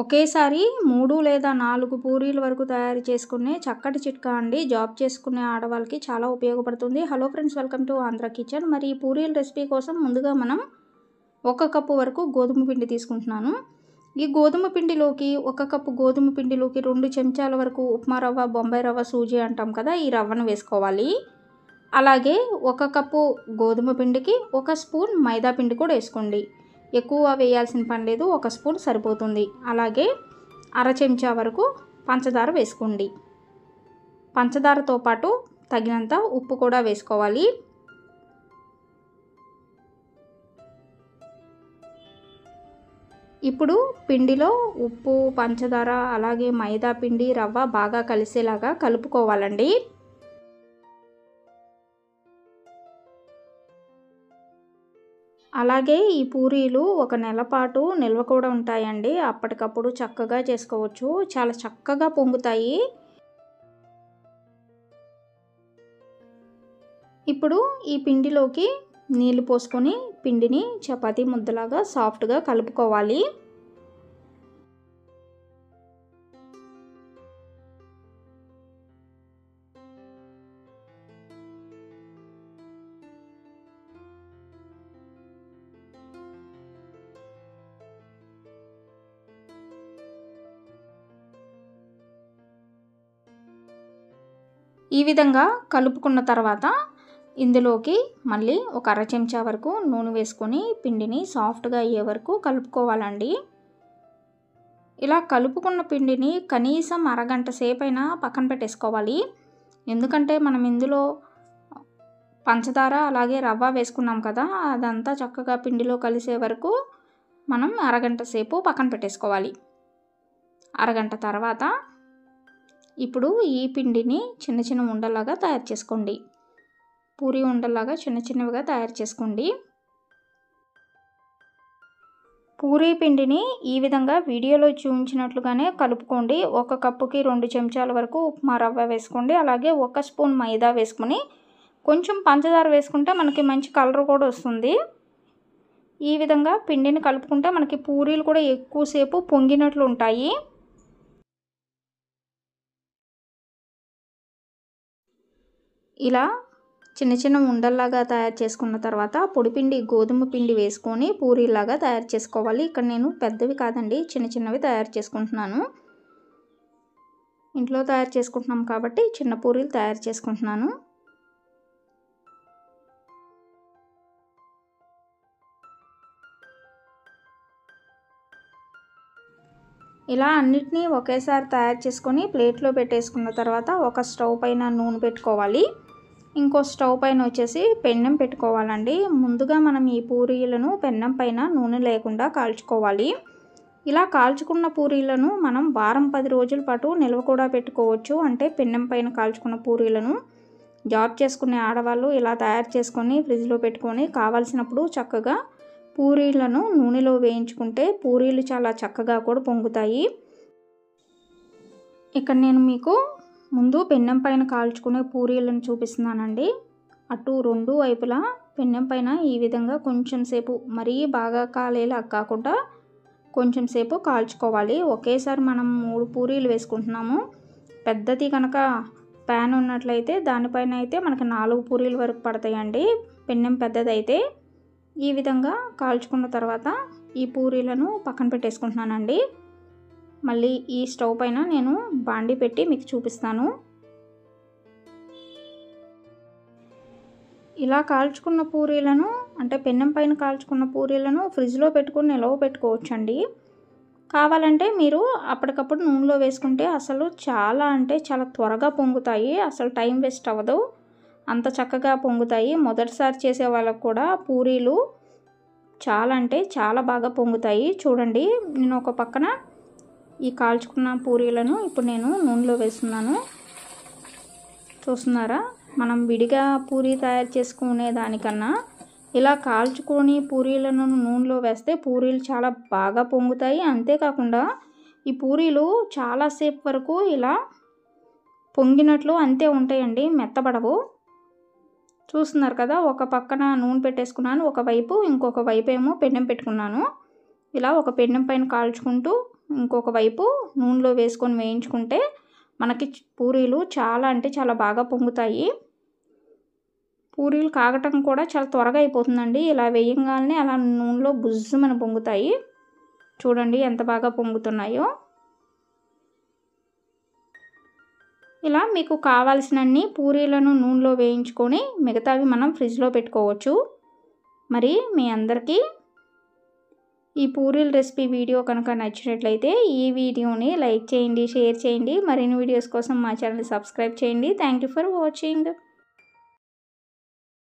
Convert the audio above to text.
ఒకేసారి 3 లేదా 4 పూరీల వరకు తయారు చేసుకునే చక్కటి చిట్కా అండి. జాబ్ చేసుకునే ఆడవాళ్ళకి చాలా ఉపయోగపడుతుంది. Hello friends, welcome to Andhra kitchen. మరి ఈ పూరీల రెసిపీ కోసం ముందుగా మనం 1 కప్పు వరకు గోధుమ పిండి తీసుకుంటున్నాను. ఈ గోధుమ పిండిలోకి 1 కప్పు గోధుమ పిండిలోకి 2 చెంచాల వరకు ఉప్మా రవ్వ, బొంబాయి రవ్వ, సూజీ అంటాం కదా, ఈ రవ్వను వేసుకోవాలి. అలాగే 1 కప్పు గోధుమ పిండికి 1 స్పూన్ మైదా పిండి కూడా వేసుకోండి. ఎక్కువ వేయాల్సిన పని లేదు, 1 స్పూన్ సరిపోతుంది. అలాగే అర చెంచా వరకు పంచదార వేసుకోండి. పంచదారతో పాటు తగినంత ఉప్పు కూడా వేసుకోవాలి. ఇప్పుడు పిండిలో ఉప్పు, పంచదార, అలాగే మైదా పిండి, రవ్వ బాగా కలిసేలాగా కలుపుకోవాలండి. అలాగే ఈ పూరీలు 1 నెల పాటు నిల్వ కూడా ఉంటాయండి. అప్పటికప్పుడు చక్కగా చేసుకోవచ్చు. చాలా చక్కగా పొంగుతాయి. ఇప్పుడు ఈ పిండిలోకి నీళ్లు పోసుకొని పిండిని చపాతీ ముద్దలాగా సాఫ్ట్గా కలుపుకోవాలి. ఈ విధంగా కలుపుకున్న తర్వాత ఇందులోకి మళ్ళీ 1 అర చెంచా వరకు నూనె వేసుకొని పిండిని సాఫ్ట్గా అయ్యే వరకు కలుపుకోవాలండి. ఇలా కలుపుకున్న పిండిని కనీసం అరగంట సేపైనా పక్కన పెట్టేసుకోవాలి. ఎందుకంటే మనం ఇందులో పంచదార అలాగే రవ్వ వేసుకున్నాం కదా, అదంతా చక్కగా పిండిలో కలిసే వరకు మనం అరగంట సేపు పక్కన పెట్టేసుకోవాలి. అరగంట తర్వాత ఇప్పుడు ఈ పిండిని చిన్న చిన్న ఉండల్లాగా తయారు చేసుకోండి. పూరీ ఉండల్లాగా చిన్న చిన్నవిగా తయారు చేసుకోండి. పూరీ పిండిని ఈ విధంగా వీడియోలో చూపించినట్లుగానే కలుపుకోండి. 1 కప్పుకి 2 చెంచాల వరకు ఉప్మా రవ్వ వేసుకోండి. అలాగే 1 స్పూన్ మైదా వేసుకుని కొంచెం పంచదార వేసుకుంటే మనకి మంచి కలర్ కూడా వస్తుంది. ఈ విధంగా పిండిని కలుపుకుంటే మనకి పూరీలు కూడా ఎక్కువసేపు పొంగినట్లు ఉంటాయి. ఇలా చిన్న చిన్న ఉండల్లాగా తయారు చేసుకున్న తర్వాత పొడిపిండి గోధుమ పిండి వేసుకొని పూరీలాగా తయారు చేసుకోవాలి. ఇక్కడ నేను పెద్దవి కాదండి, చిన్న చిన్నవి తయారు చేసుకుంటున్నాను. ఇంట్లో తయారు చేసుకుంటున్నాం కాబట్టి చిన్న పూరీలు తయారు చేసుకుంటున్నాను. ఇలా అన్నిటినీ ఒకేసారి తయారు చేసుకొని ప్లేట్లో పెట్టేసుకున్న తర్వాత ఒక స్టవ్ పైన నూనె పెట్టుకోవాలి. ఇంకో స్టవ్ పైన వచ్చేసి పెన్నం పెట్టుకోవాలండి. ముందుగా మనం ఈ పూరీలను పెన్నం పైన నూనె లేకుండా కాల్చుకోవాలి. ఇలా కాల్చుకున్న పూరీలను మనం వారం 10 రోజుల పాటు నిల్వ కూడా పెట్టుకోవచ్చు. అంటే పెన్నం పైన కాల్చుకున్న పూరీలను జాబ్ చేసుకునే ఆడవాళ్ళు ఇలా తయారు చేసుకొని ఫ్రిడ్జ్లో పెట్టుకొని కావాల్సినప్పుడు చక్కగా పూరీలను నూనెలో వేయించుకుంటే పూరీలు చాలా చక్కగా కూడా పొంగుతాయి. ఇక్కడ నేను మీకు ముందు పెన్నం పైన కాల్చుకునే పూరీలను చూపిస్తున్నానండి. అటు 2 వైపులా పెన్నం పైన ఈ విధంగా కొంచెం సేపు, మరీ బాగా కాలేలా కాకుండా కొంచెం సేపు కాల్చుకోవాలి. ఒకేసారి మనం 3 పూరీలు వేసుకుంటున్నాము. పెద్దది కనుక ప్యాన్ ఉన్నట్లయితే దానిపైన అయితే మనకి 4 పూరీల వరకు పడతాయండి. పెన్నం పెద్దదైతే. ఈ విధంగా కాల్చుకున్న తర్వాత ఈ పూరీలను పక్కన పెట్టేసుకుంటున్నానండి. మళ్ళీ ఈ స్టవ్ పైన నేను బాండి పెట్టి మీకు చూపిస్తాను. ఇలా కాల్చుకున్న పూరీలను, అంటే పెన్నం పైన కాల్చుకున్న పూరీలను ఫ్రిడ్జ్లో పెట్టుకొని నిల్వ పెట్టుకోవచ్చండి. కావాలంటే మీరు అప్పటికప్పుడు నూనెలో వేసుకుంటే అసలు చాలా అంటే చాలా త్వరగా పొంగుతాయి. అసలు టైం వేస్ట్ అవ్వదు, అంత చక్కగా పొంగుతాయి. మొదటిసారి చేసే వాళ్ళకు కూడా పూరీలు చాలా అంటే చాలా బాగా పొంగుతాయి. చూడండి, నేను ఒక పక్కన ఈ కాల్చుకున్న పూరీలను ఇప్పుడు నేను నూనెలో వేస్తున్నాను. చూస్తున్నారా, మనం విడిగా పూరీ తయారు చేసుకునే దానికన్నా ఇలా కాల్చుకొని పూరీలను నూనెలో వేస్తే పూరీలు చాలా బాగా పొంగుతాయి. అంతేకాకుండా ఈ పూరీలు చాలాసేపు వరకు ఇలా పొంగినట్లు అంతే ఉంటాయండి, మెత్తబడవు. చూస్తున్నారు కదా, ఒక పక్కన నూనె పెట్టేసుకున్నాను, ఒకవైపు ఇంకొక వైపు ఏమో పెన్నం పెట్టుకున్నాను. ఇలా ఒక పెన్నం పైన కాల్చుకుంటూ ఇంకొక వైపు నూనెలో వేసుకొని వేయించుకుంటే మనకి పూరీలు చాలా అంటే చాలా బాగా పొంగుతాయి. పూరీలు కాగటం కూడా చాలా త్వరగా అయిపోతుందండి. ఇలా వేయంగానే అలా నూనెలో బుజ్జుమని పొంగుతాయి. చూడండి ఎంత బాగా పొంగుతున్నాయో. ఇలా మీకు కావాల్సినన్ని పూరీలను నూనెలో వేయించుకొని మిగతావి మనం ఫ్రిడ్జ్లో పెట్టుకోవచ్చు. మరి మీ అందరికీ ఈ పూరీల రెసిపీ వీడియో కనుక నచ్చినట్లయితే ఈ వీడియోని లైక్ చేయండి, షేర్ చేయండి. మరిన్ని వీడియోస్ కోసం మా ఛానల్ సబ్స్క్రైబ్ చేయండి. Thank you for watching.